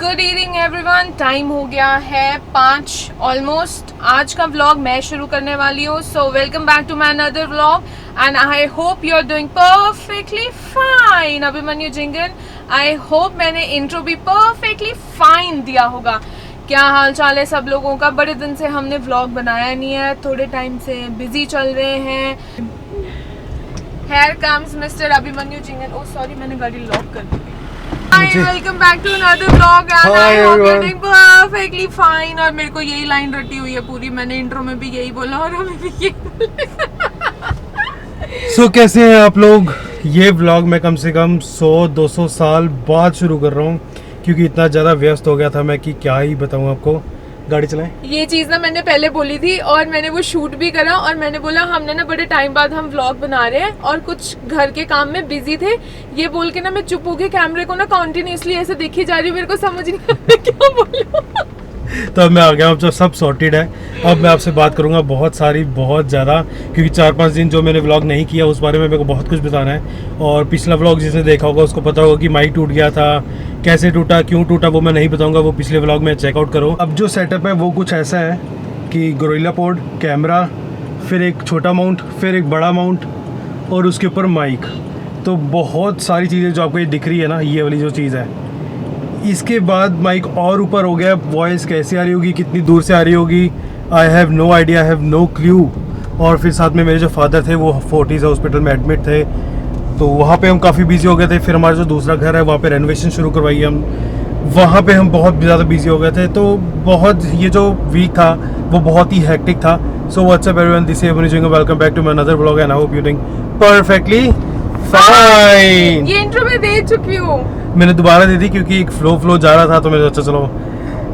Good evening everyone. Time हो गया है 5 ऑलमोस्ट। आज का व्लॉग मैं शुरू करने वाली हूँ। So welcome back to my another vlog and I hope you are doing perfectly fine. Abhimanyu Jhingan, I hope मैंने इंट्रो भी परफेक्टली फाइन दिया होगा। क्या हाल चाल है सब लोगों का? बड़े दिन से हमने व्लॉग बनाया नहीं है, थोड़े टाइम से बिजी चल रहे हैं। Here comes Mr. Abhimanyu Jhingan. Oh sorry, मैंने गाड़ी लॉक कर दी। Hi, welcome back to another vlog and I hope you're doing perfectly fine। और मेरे को यही लाइन रटी हुई है पूरी, मैंने इंट्रो में भी यही बोला और अभी भी यही। So, कैसे हैं आप लोग? ये व्लॉग मैं कम से कम 100-200 साल बाद शुरू कर रहा हूँ क्योंकि इतना ज़्यादा व्यस्त हो गया था मैं कि क्या ही बताऊँ आपको। गाड़ी चलाएं। ये चीज़ ना मैंने पहले बोली थी और मैंने वो शूट भी करा और मैंने बोला हमने ना बड़े टाइम बाद हम व्लॉग बना रहे हैं और कुछ घर के काम में बिजी थे। ये बोल के ना मैं चुप हो के कैमरे को ना कॉन्टिन्यूसली ऐसे देखी जा रही हूँ, मेरे को समझ नहीं आ रहा क्या बोलूं। तो अब मैं आ गया हूँ, जब सब सॉर्टेड है। अब मैं आपसे बात करूँगा बहुत ज़्यादा क्योंकि 4-5 दिन जो मैंने व्लॉग नहीं किया उस बारे में मेरे को बहुत कुछ बताना है। और पिछला व्लॉग जिसने देखा होगा उसको पता होगा कि माइक टूट गया था, कैसे टूटा, क्यों टूटा, वो मैं नहीं बताऊँगा, वो पिछले व्लॉग में चेकआउट करो। अब जो सेटअप है वो कुछ ऐसा है कि गोरिल्ला पोड, कैमरा, फिर एक छोटा माउंट, फिर एक बड़ा माउंट और उसके ऊपर माइक। तो बहुत सारी चीज़ें जो आपको ये दिख रही है ना, ये वाली जो चीज़ है। इसके बाद माइक और ऊपर हो गया। वॉइस कैसे आ रही होगी, कितनी दूर से आ रही होगी, I have no idea, I have no clue. और फिर साथ में मेरे जो फादर थे वो फोर्टीज़ हॉस्पिटल में एडमिट थे, तो वहाँ पे हम काफ़ी बिजी हो गए थे। फिर हमारा जो दूसरा घर है वहाँ पे रेनोवेशन शुरू करवाई हम, वहाँ पे हम बहुत ज़्यादा बिजी हो गए थे। तो बहुत ये जो वीक था वो बहुत ही हेक्टिक था। So what's up everyone, this is Abhimanyu Jhingan, welcome back to my another vlog and I hope you doing perfectly fine. ये इंट्रो में दे चुकी हूँ, मैंने दोबारा दे दी क्योंकि एक फ्लो जा रहा था तो मैंने सोचा चलो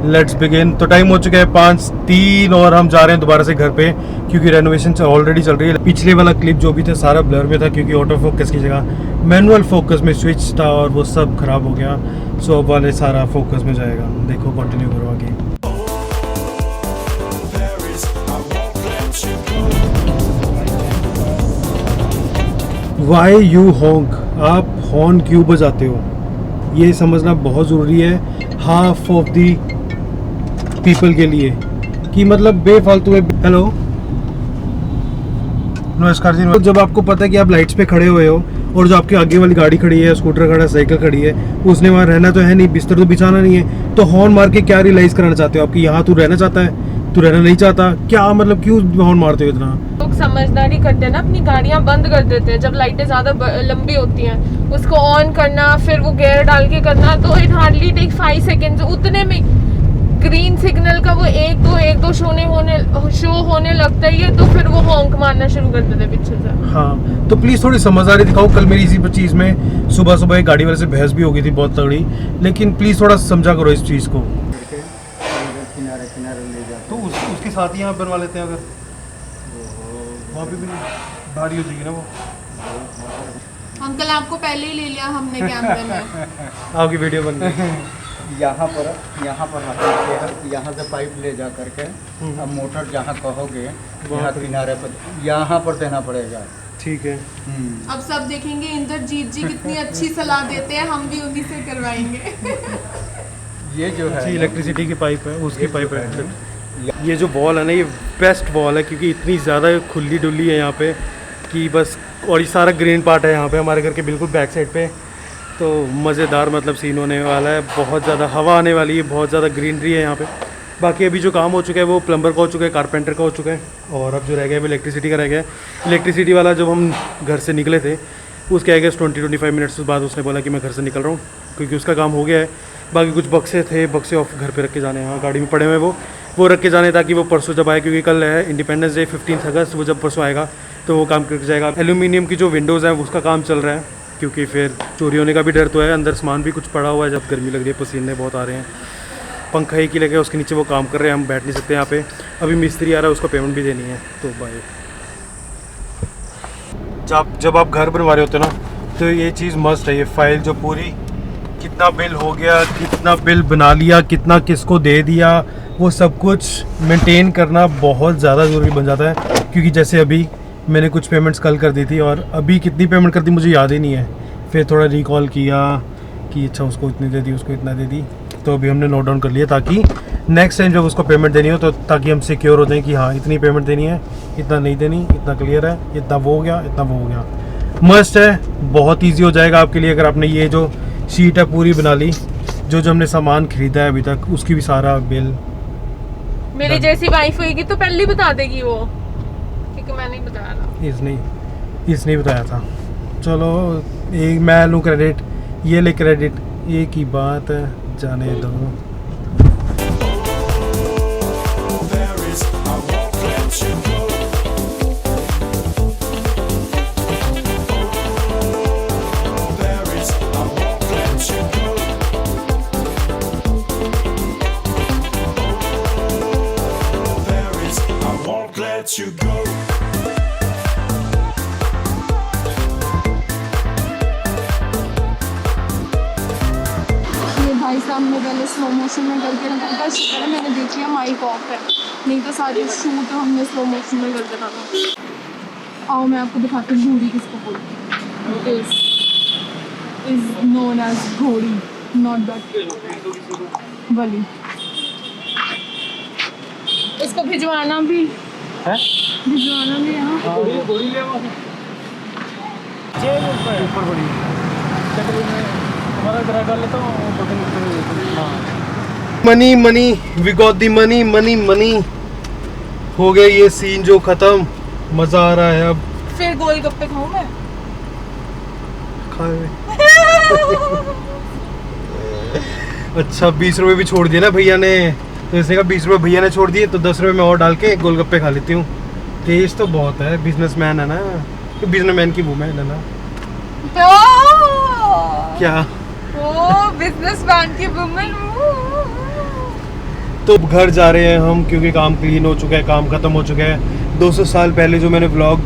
लेट्स बिगिन। तो टाइम हो चुका है 5:03 और हम जा रहे हैं दोबारा से घर पे क्योंकि रेनोवेशन ऑलरेडी चल रही है। पिछले वाला क्लिप जो भी था सारा ब्लर में था क्योंकि ऑटो फोकस की जगह मैनुअल फोकस में स्विच था और वो सब खराब हो गया। सो अब वाले सारा फोकस में जाएगा। देखो कंटिन्यू करो आगे। वाई यू हॉन्क, आप हॉर्न क्यों बजाते हो, ये समझना बहुत ज़रूरी है हाफ ऑफ दी पीपल के लिए कि मतलब बेफालतू में। हेलो नमस्कार जी। जब आपको पता है कि आप लाइट्स पे खड़े हुए हो और जो आपके आगे वाली गाड़ी खड़ी है, स्कूटर खड़ा है, साइकिल खड़ी है, उसने वहाँ रहना तो है नहीं, बिस्तर तो बिछाना नहीं है, तो हॉर्न मार के क्या रियलाइज़ कराना चाहते हो आप कि यहाँ तू रहना चाहता है, तू रहना नहीं चाहता? क्या मतलब क्यों हॉर्न मारते हो इतना? लोग समझदारी करते हैं ना, अपनी गाड़ियां बंद कर देते हैं जब लाइटें ज्यादा लंबी होती हैं, उसको ऑन करना फिर वो गियर डाल के करना, तो इट हार्डली टेक 5 सेकेंड्स। उतने में ग्रीन सिग्नल का वो एक दो शो होने लगता ही है, तो फिर वो हॉन्क मारना शुरू कर देते हैं पीछे से। हाँ, तो प्लीज़ थोड़ी समझदारी दिखाओ। कल मेरी इसी चीज़ में सुबह एक गाड़ी वाले से बहस भी हो गई थी बहुत तगड़ी, लेकिन प्लीज़ थोड़ा समझा करो इस चीज़ को। तो उसके साथ ही यहाँ बनवा लेते हैं, अगर वहाँ पे भी भारी हो जाएगी ना वो। अंकल आपको पहले ही ले लिया हमने कैमरे में। आपकी वीडियो बन गई। यहाँ पर यहाँ से पाइप ले जा करके अब मोटर जहाँ कहोगे यहाँ किनारे पर यहाँ पर देना पड़ेगा। ठीक है। अब सब देखेंगे इंद्रजीत जी कितनी अच्छी सलाह देते हैं, हम भी उन्हीं से करवाएंगे। ये जो है इलेक्ट्रिसिटी की पाइप है, उसकी पाइप है। ये जो वॉल है ना, ये बेस्ट वॉल है क्योंकि इतनी ज़्यादा खुली डुली है यहाँ पे कि बस। और ये सारा ग्रीन पार्ट है यहाँ पे हमारे घर के बिल्कुल बैक साइड पे, तो मज़ेदार मतलब सीन होने वाला है। बहुत ज़्यादा हवा आने वाली है, बहुत ज़्यादा ग्रीनरी है यहाँ पे। बाकी अभी जो काम हो चुका है वो प्लम्बर का हो चुका है, कारपेंटर का हो चुका है, और अब जो रह गया है वो इलेक्ट्रिसिटी का रह गया है। इलेक्ट्रिसिटी वाला जब हम घर से निकले थे उसके आगे 20-25 मिनट्स बाद उसने बोला कि मैं घर से निकल रहा हूँ क्योंकि उसका काम हो गया है। बाकी कुछ बक्से थे, बक्से ऑफ घर पे रख के जाने, यहाँ गाड़ी में पड़े हुए वो रख के जाने ताकि वो परसों जब आए, क्योंकि कल है इंडिपेंडेंस डे 15 अगस्त, वो जब परसों आएगा तो वो काम करके जाएगा। एल्यूमिनियम की जो विंडोज़ हैं उसका काम चल रहा है क्योंकि फिर चोरी होने का भी डर तो है। अंदर सामान भी कुछ पड़ा हुआ है, जब गर्मी लग रही है, पसीने बहुत आ रहे हैं। पंखा ही की लगे उसके नीचे वो काम कर रहे हैं, हम बैठ नहीं सकते यहाँ पे। अभी मिस्त्री आ रहा है, उसको पेमेंट भी देनी है। तो बाय। जब आप घर बनवा रहे होते ना तो ये चीज़ मस्ट है, ये फाइल जो पूरी कितना बिल हो गया, कितना बिल बना लिया, कितना किसको दे दिया, वो सब कुछ मेंटेन करना बहुत ज़्यादा ज़रूरी बन जाता है। क्योंकि जैसे अभी मैंने कुछ पेमेंट्स कल कर दी थी और अभी कितनी पेमेंट कर दी मुझे याद ही नहीं है। फिर थोड़ा रिकॉल किया कि अच्छा उसको इतनी दे दी, उसको इतना दे दी, तो अभी हमने नोट डाउन कर लिया ताकि नेक्स्ट टाइम जब उसको पेमेंट देनी हो तो ताकि हम सिक्योर हो जाएं कि हाँ इतनी पेमेंट देनी है, इतना नहीं देनी, इतना क्लियर है, इतना वो हो गया, इतना वो हो गया। मस्ट है, बहुत ईजी हो जाएगा आपके लिए अगर आपने ये जो शीट है पूरी बना ली। जो जो हमने सामान खरीदा है अभी तक उसकी भी सारा बिल। मेरी जैसी वाइफ होगी तो पहले ही बता देगी वो, क्योंकि मैं नहीं बताया था। इसने बताया था। चलो एक मैं लूँ क्रेडिट, ये ले क्रेडिट, एक ही बात है, जाने दो। You go. ये भाई साहब ने पहले स्लो मोशन में करके रखा था, शुक्र है मैंने देख लिया माइक ऑफ है, नहीं तो सारी शूट हमने स्लो मोशन में कर देना था। आओ मैं आपको दिखाती हूँ घोड़ी किसको बोलते हैं। इज नोन एज घोड़ी, नॉट दैट बली। इसको भिजवाना भी है, भिजवाना भी यहाँ money money, we got the money money money. हो गया ये सीन जो खत्म, मजा आ रहा है अब। फिर गोलगप्पे खाऊं मैं? अच्छा 20 रुपए भी छोड़ दिए ना भैया ने, तो इसने कहा 20 रुपए भैया ने छोड़ दिए तो 10 रुपए मैं और डाल के गोलगप्पे खा लेती हूँ। तेज तो बहुत है, बिजनेसमैन है ना, तो बिजनेसमैन की वूमेन है ना। क्या ओ बिजनेसमैन की वुमन। तो घर जा रहे हैं हम क्योंकि काम क्लीन हो चुका है, काम खत्म हो चुका है। 200 साल पहले जो मैंने व्लॉग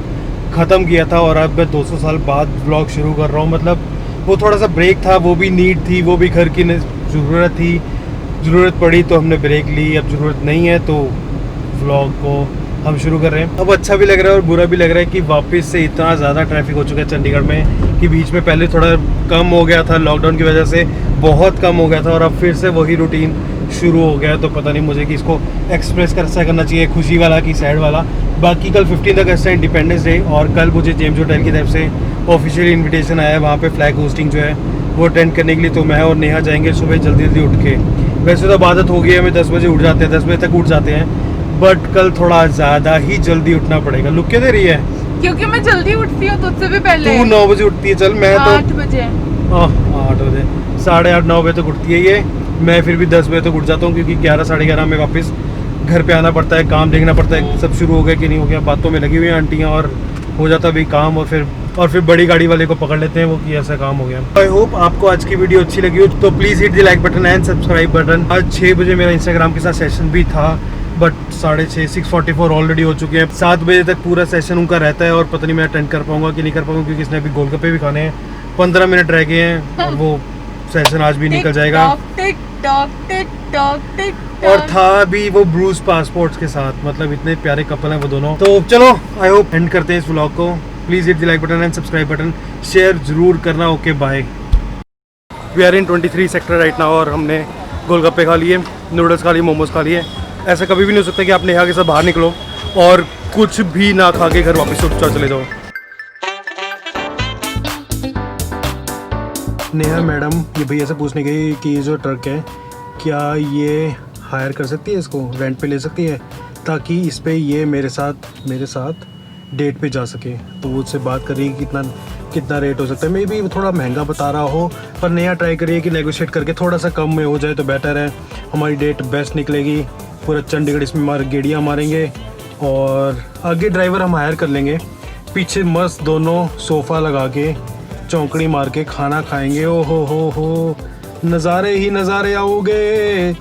ख़त्म किया था और अब मैं 200 साल बाद व्लॉग शुरू कर रहा हूँ, मतलब वो थोड़ा सा ब्रेक था, वो भी नीड थी, वो भी घर की ज़रूरत थी, ज़रूरत पड़ी तो हमने ब्रेक ली। अब ज़रूरत नहीं है तो व्लॉग को हम शुरू कर रहे हैं। अब अच्छा भी लग रहा है और बुरा भी लग रहा है कि वापस से इतना ज़्यादा ट्रैफिक हो चुका है चंडीगढ़ में कि बीच में पहले थोड़ा कम हो गया था, लॉकडाउन की वजह से बहुत कम हो गया था और अब फिर से वही रूटीन शुरू हो गया। तो पता नहीं मुझे कि इसको एक्सप्रेस कैसा करना चाहिए, खुशी वाला कि सैड वाला। बाकी कल 15 अगस्त है, इंडिपेंडेंस डे, और कल मुझे जेम्स होटल की तरफ से ऑफिशियल इन्विटेशन आया है वहाँ पे फ्लैग होस्टिंग जो है वो अटेंड करने के लिए। तो मैं और नेहा जाएंगे सुबह जल्दी जल्दी उठ के। वैसे तो आदत हो गई है, हमें 10 बजे उठ जाते हैं, 10 बजे तक उठ जाते हैं, बट कल थोड़ा ज़्यादा ही जल्दी उठना पड़ेगा। लुक क्या दे रही है? क्योंकि मैं जल्दी उठती हूँ तुझसे भी पहले। तू 9 बजे उठती है, चल मैं तो 8 बजे। 8 बजे, 8:30 9 बजे तक उठती है ये। मैं फिर भी 10 बजे तक उठ जाता हूँ क्योंकि 11 साढ़े 11 में वापस घर पे आना पड़ता है, काम देखना पड़ता है, सब शुरू हो गया कि नहीं हो गया, बातों में लगी हुई हैं आंटियाँ, और हो जाता भी काम, और फिर बड़ी गाड़ी वाले को पकड़ लेते हैं वो कि ऐसा काम हो गया। आई होप आपको आज की वीडियो अच्छी लगी हो, तो please hit the like button and subscribe button. आज 6 बजे मेरा इंस्टाग्राम के साथ सेशन भी था, बट 6:30 6:44 ऑलरेडी हो चुके हैं। 7 बजे तक पूरा सेशन उनका रहता है और पता नहीं मैं अटेंड कर पाऊंगा कि नहीं कर पाऊंगा क्योंकि इसने अभी गोलगप्पे भी खाने हैं। 15 मिनट रह गए हैं और वो सेशन आज भी निकल जाएगा। Tick tock tick tock tick tock. और था भी वो ब्रूस पासपोर्ट्स के साथ, मतलब इतने प्यारे कपल हैं वो दोनों। तो चलो आई होप एंड करते हैं इस व्लॉग को। Please hit the like button and subscribe button, share जरूर करना। Okay bye. We are in 23 sector right now और हमने गोलगप्पे खा लिए, नूडल्स खा लिए, मोमोज खा लिए। ऐसा कभी भी नहीं हो सकता कि आप नेहा के साथ बाहर निकलो और कुछ भी ना खा के घर वापस चले जाओ। नेहा मैडम ये भैया से पूछने गई कि ये जो ट्रक है क्या ये हायर कर सकती है, इसको रेंट पे ले सकती है ताकि इस पे ये मेरे साथ डेट पे जा सके। तो वो उससे बात कर रही है कितना रेट हो सकता है। मे भी थोड़ा महंगा बता रहा हो, पर नेहा ट्राई करिए कि नेगोशिएट करके थोड़ा सा कम में हो जाए तो बेटर है। हमारी डेट बेस्ट निकलेगी, पूरा चंडीगढ़ इसमें गेड़ियाँ मारेंगे और आगे ड्राइवर हम हायर कर लेंगे, पीछे मस्त दोनों सोफ़ा लगा के चौंकड़ी मार के खाना खाएंगे। ओ हो नज़ारे ही नज़ारे आओगे।